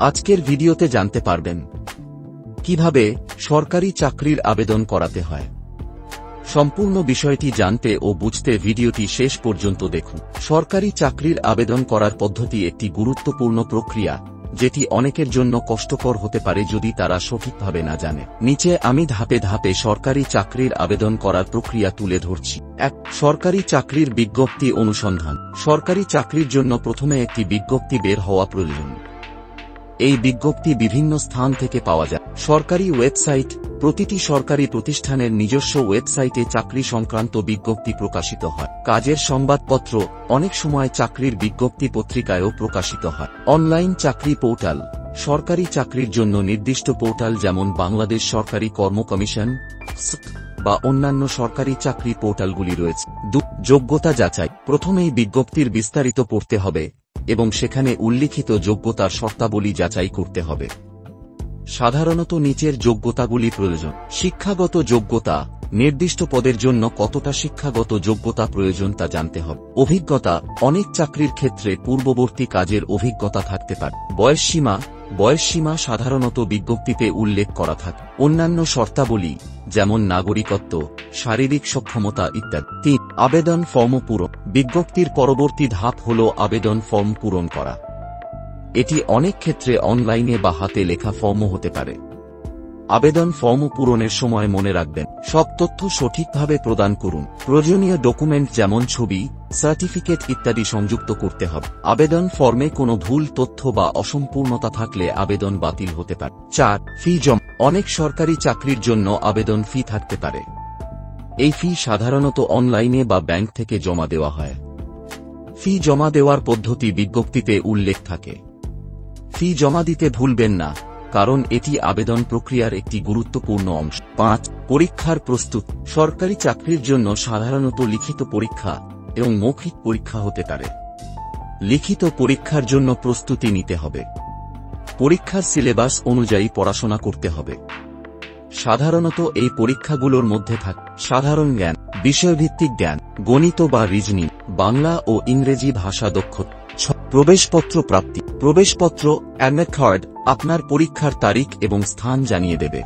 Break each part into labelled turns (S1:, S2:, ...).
S1: আজকের ভিডিওতে জানতে পারবেন কিভাবে সরকারি চাকরির আবেদন করাতে হয়। সম্পূর্ণ বিষয়টি জানতে ও বুঝতে ভিডিওটি শেষ পর্যন্ত দেখুন। সরকারি চাকরির আবেদন করার পদ্ধতি একটি গুরুত্বপূর্ণ প্রক্রিয়া, যেটি অনেকের জন্য কষ্টকর হতে পারে যদি তারা সঠিকভাবে না জানে। নিচে আমি ধাপে ধাপে সরকারি চাকরির আবেদন করার প্রক্রিয়া তুলে ধরছি। ১. সরকারি চাকরির বিজ্ঞপ্তি অনুসন্ধান। সরকারি চাকরির জন্য প্রথমে একটি বিজ্ঞপ্তি বের হওয়া প্রয়োজন। এই বিজ্ঞপ্তি বিভিন্ন স্থান থেকে পাওয়া যায়। সরকারি ওয়েবসাইট। প্রতিটি সরকারি প্রতিষ্ঠানের নিজস্ব ওয়েবসাইটে চাকরি সংক্রান্ত বিজ্ঞপ্তি প্রকাশিত হয়। কাজের সংবাদপত্র, অনেক সময় চাকরির বিজ্ঞপ্তি পত্রিকায়ও প্রকাশিত হয়। অনলাইন চাকরি পোর্টাল। সরকারি চাকরির জন্য নির্দিষ্ট পোর্টাল যেমন বাংলাদেশ সরকারি কর্ম কমিশন বা অন্যান্য সরকারি চাকরি পোর্টালগুলি রয়েছে। ২. যোগ্যতা যাচাই। প্রথমেই বিজ্ঞপ্তির বিস্তারিত পড়তে হবে এবং সেখানে উল্লিখিত যোগ্যতার শর্তাবলী যাচাই করতে হবে। সাধারণত নিচের যোগ্যতাগুলি প্রয়োজন। শিক্ষাগত যোগ্যতা। নির্দিষ্ট পদের জন্য কতটা শিক্ষাগত যোগ্যতা প্রয়োজন তা জানতে হবে। অভিজ্ঞতা। অনেক চাকরির ক্ষেত্রে পূর্ববর্তী কাজের অভিজ্ঞতা থাকতে পারে। বয়সসীমা। বয়সসীমা সাধারণত বিজ্ঞপ্তিতে উল্লেখ করা থাকে। অন্যান্য শর্তাবলী যেমন নাগরিকত্ব, শারীরিক সক্ষমতা ইত্যাদি। ৩. আবেদন ফর্ম পূরণ। বিজ্ঞপ্তির পরবর্তী ধাপ হল আবেদন ফর্ম পূরণ করা। এটি অনেক ক্ষেত্রে অনলাইনে বা হাতে লেখা ফর্মও হতে পারে। আবেদন ফর্ম পূরণের সময় মনে রাখবেন, সব তথ্য সঠিকভাবে প্রদান করুন। প্রয়োজনীয় ডকুমেন্ট যেমন ছবি, সার্টিফিকেট ইত্যাদি সংযুক্ত করতে হবে। আবেদন ফর্মে কোনো ভুল তথ্য বা অসম্পূর্ণতা থাকলে আবেদন বাতিল হতে পারে। ৪. ফি জমা। অনেক সরকারি চাকরির জন্য আবেদন ফি থাকতে পারে। এই ফি সাধারণত অনলাইনে বা ব্যাংক থেকে জমা দেওয়া হয়। ফি জমা দেওয়ার পদ্ধতি বিজ্ঞপ্তিতে উল্লেখ থাকে। ফি জমা দিতে ভুলবেন না, কারণ এটি আবেদন প্রক্রিয়ার একটি গুরুত্বপূর্ণ অংশ। ৫. পরীক্ষার প্রস্তুত। সরকারি চাকরির জন্য সাধারণত লিখিত পরীক্ষা এবং মৌখিক পরীক্ষা হতে পারে। লিখিত পরীক্ষার জন্য প্রস্তুতি নিতে হবে। পরীক্ষার সিলেবাস অনুযায়ী পড়াশোনা করতে হবে। সাধারণত এই পরীক্ষাগুলোর মধ্যে থাকে সাধারণ জ্ঞান, বিষয়ভিত্তিক জ্ঞান, গণিত বা রিজনিং, বাংলা ও ইংরেজি ভাষা দক্ষতা। প্রবেশপত্র প্রাপ্তি। প্রবেশপত্র অ্যাডমিট কার্ড আপনার পরীক্ষার তারিখ এবং স্থান জানিয়ে দেবে।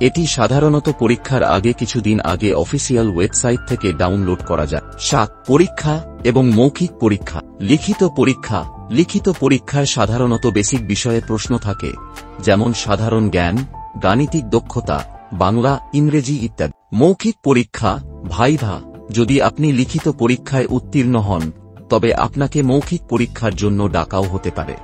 S1: এটি সাধারণত পরীক্ষার আগে কিছুদিন আগে অফিসিয়াল ওয়েবসাইট থেকে ডাউনলোড করা যায়। ৭. পরীক্ষা এবং মৌখিক পরীক্ষা। লিখিত পরীক্ষা। লিখিত পরীক্ষায় সাধারণত বেসিক বিষয়ে প্রশ্ন থাকে, যেমন সাধারণ জ্ঞান, গাণিতিক দক্ষতা, বাংলা, ইংরেজি ইত্যাদি। মৌখিক পরীক্ষা ভাইভা। যদি আপনি লিখিত পরীক্ষায় উত্তীর্ণ হন, তবে আপনাকে মৌখিক পরীক্ষার জন্য ডাকাও হতে পারে।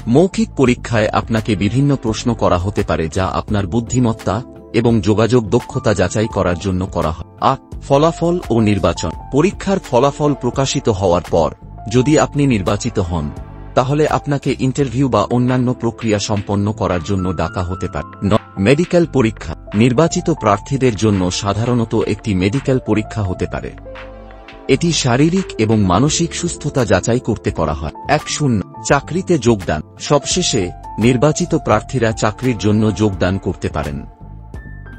S1: মৌখিক পরীক্ষায় আপনাকে বিভিন্ন প্রশ্ন করা হতে পারে যা আপনার বুদ্ধিমত্তা এবং যোগাযোগ দক্ষতা যাচাই করার জন্য করা হয়। ৮. ফলাফল ও নির্বাচন। পরীক্ষার ফলাফল প্রকাশিত হওয়ার পর যদি আপনি নির্বাচিত হন, তাহলে আপনাকে ইন্টারভিউ বা অন্যান্য প্রক্রিয়া সম্পন্ন করার জন্য ডাকা হতে পারে। ৯. মেডিকেল পরীক্ষা। নির্বাচিত প্রার্থীদের জন্য সাধারণত একটি মেডিকেল পরীক্ষা হতে পারে। এটি শারীরিক এবং মানসিক সুস্থতা যাচাই করতে করা হয়। ১. চাকরিতে যোগদান। সবশেষে নির্বাচিত প্রার্থীরা চাকরির জন্য যোগদান করতে পারেন।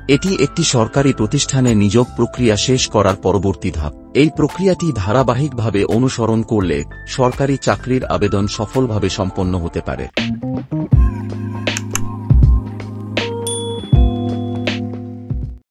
S1: এটি একটি সরকারি প্রতিষ্ঠানে নিয়োগ প্রক্রিয়া শেষ করার পরবর্তী ধাপ। এই প্রক্রিয়াটি ধারাবাহিকভাবে অনুসরণ করলে সরকারি চাকরির আবেদন সফলভাবে সম্পন্ন হতে পারে।